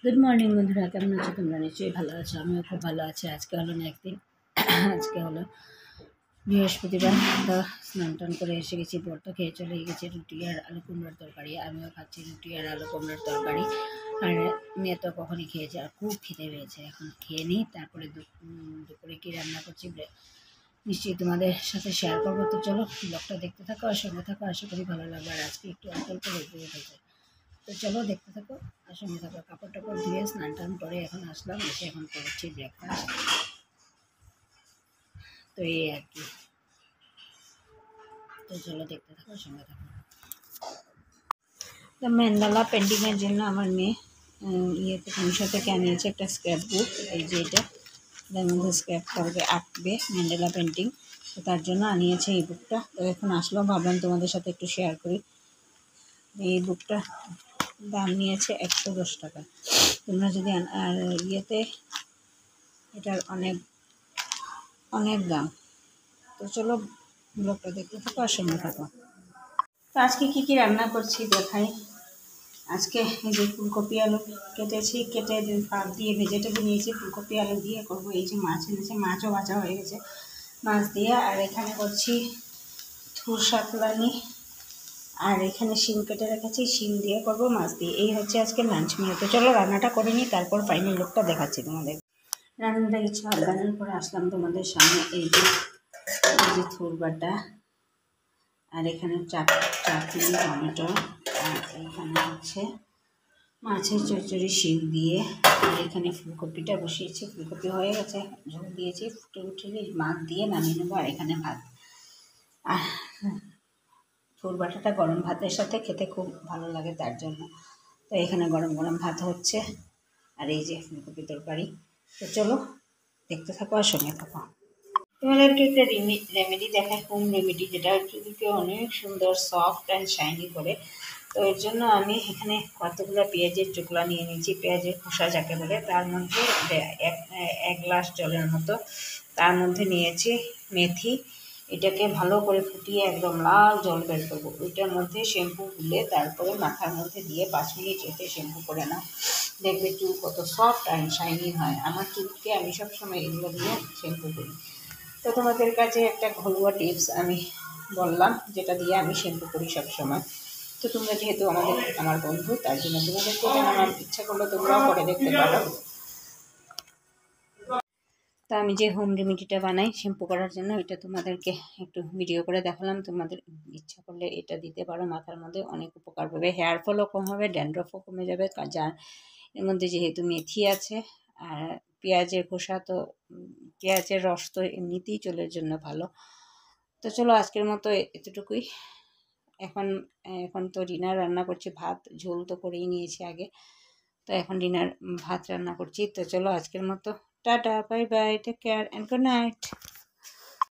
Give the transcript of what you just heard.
Good morning বন্ধুরা, কেমন আছো তোমরা? নিশ্চয়ই ভালো আছো, আমিও খুব ভালো আছি। আজকে হলো না একদিন, আজকে হলো বৃহস্পতিবার। তো স্নান টান করে এসে গেছি, বরটা খেয়ে চলে গেছে রুটি আর আলু কুমড়োর তরকারি। আমিও খাচ্ছি রুটি আর আলু কুমড়োর তরকারি। আর মেয়ে তো কখনই খেয়েছে, আর খুব খিদে পেয়েছে। এখন খেয়ে নিই, তারপরে দুপুরে কী রান্না করছি নিশ্চয়ই তোমাদের সাথে শেয়ার করবো। তো চলো ব্লগটা দেখতে থাকো আর সঙ্গে থাকো, আশা করি ভালো লাগবে। আর আজকে একটু অল্প অল্প রোদ্দুর উঠেছে, তো চলো দেখতে থাকো আর সঙ্গে থাকো। কাপড় টাপড় ধুয়ে স্নান টান করে এখন আসলাম, এসে এখন করছি ব্রেকফাস্ট। তো এই আর কি, তো চলো দেখতে থাকো সঙ্গে থাকো। তো ম্যান্ডালা পেন্টিংয়ের জন্য আমার মেয়ে ইয়েতে মিশো থেকে আনিয়েছে একটা স্ক্র্যাপ বুক। এই যে এটার মধ্যে স্ক্র্যাপ করবে, আঁকবে ম্যান্ডালা পেন্টিং। তো তার জন্য আনিয়েছে এই বুকটা। তো এখন আসলো, ভাবলাম তোমাদের সাথে একটু শেয়ার করি। এই বুকটা দাম নিয়েছে 110 টাকা। তোমরা যদি আর ইয়েতে এটার অনেক অনেক দাম। তো চলো ব্লগটা দেখতে থাকো আর সঙ্গে থাকো। তো আজকে কী কী রান্না করছি দেখাই। আজকে এই যে ফুলকপি আলু কেটেছি, কেটে ভাত দিয়ে ভেজে টেজে নিয়েছি। ফুলকপি আলু দিয়ে করবো। এই যে মাছ এনেছে, মাছও ভাজা হয়ে গেছে মাছ দিয়ে। আর এখানে করছি থুর সাতলানি, আর এখানে শিম কেটে রেখেছি, শিম দিয়ে করবো মাছ দিয়ে। এই হচ্ছে আজকে লাঞ্চ মেনু। তো চলো রান্নাটা করে নিই, তারপর ফাইনাল লুকটা দেখাচ্ছি তোমাদের। রান্নাটা কিছু হাত বানানোর পরে আসলাম তোমাদের সামনে। এই যে থুর বাটা, আর এখানে চাটনি, টমেটো, আর এখানে হচ্ছে মাছের চচ্চড়ি শিম দিয়ে। আর এখানে ফুলকপিটা বসিয়েছি, ফুলকপি হয়ে গেছে, ঝোল দিয়েছি, ফুটে উঠলে মাছ দিয়ে নামিয়ে নেবো। আর এখানে ভাত। আর থুর বাটাটা গরম ভাতের সাথে খেতে খুব ভালো লাগে, তার জন্য। তো এখানে গরম গরম ভাত হচ্ছে, আর এই যে ফুলকপি তরকারি। তো চলো দেখতে থাকো আর সঙ্গে থাকো। তোমাদেরকে একটা রেমেডি দেখায়, হোম রেমেডি, যেটা চুলকে অনেক সুন্দর সফট অ্যান্ড শাইনি করে। তো এর জন্য আমি এখানে কতগুলো পেঁয়াজের চোকলা নিয়ে নিয়েছি, পেঁয়াজের খোসা যাকে বলে। তার মধ্যে এক গ্লাস জলের মতো, তার মধ্যে নিয়েছি মেথি। এটাকে ভালো করে ফুটিয়ে একদম লাল জল বের করবো। ওইটার মধ্যে শ্যাম্পু গুলে তারপরে মাথার মধ্যে দিয়ে 5 মিনিট রেখে শ্যাম্পু করে নাও, দেখবে চুল কত সফট অ্যান্ড শাইনি হয়। আমার চুলকে আমি সবসময় এগুলো দিয়ে শ্যাম্পু করি। তো তোমাদের কাছে একটা ঘরোয়া টিপস আমি বললাম, যেটা দিয়ে আমি শ্যাম্পু করি সবসময়। তো তোমরা যেহেতু আমার বন্ধু, তার জন্য তোমাদেরকে জানানোর ইচ্ছা করলো, তোমরাও করে দেখতে পারো। তা আমি যে হোম রেমেডিটা বানাই শ্যাম্পু করার জন্য, এটা তোমাদেরকে একটু ভিডিও করে দেখালাম। তোমাদের ইচ্ছা করলে এটা দিতে পারো, মাথার মধ্যে অনেক উপকার পাবে, হেয়ার ফলও কম হবে, ড্যান্ড্রফও কমে যাবে। যার এর মধ্যে যেহেতু মেথি আছে আর পেঁয়াজের খোসা, তো পেঁয়াজের রস তো এমনিতেই চুলের জন্য ভালো। তো চলো আজকের মতো এতটুকুই। এখন এখন তো ডিনার রান্না করছি, ভাত ঝোল তো করেই নিয়েছি আগে। তো এখন ভাত রান্না করছি। তো চলো আজকের মতো tata, bye bye, take care and good night.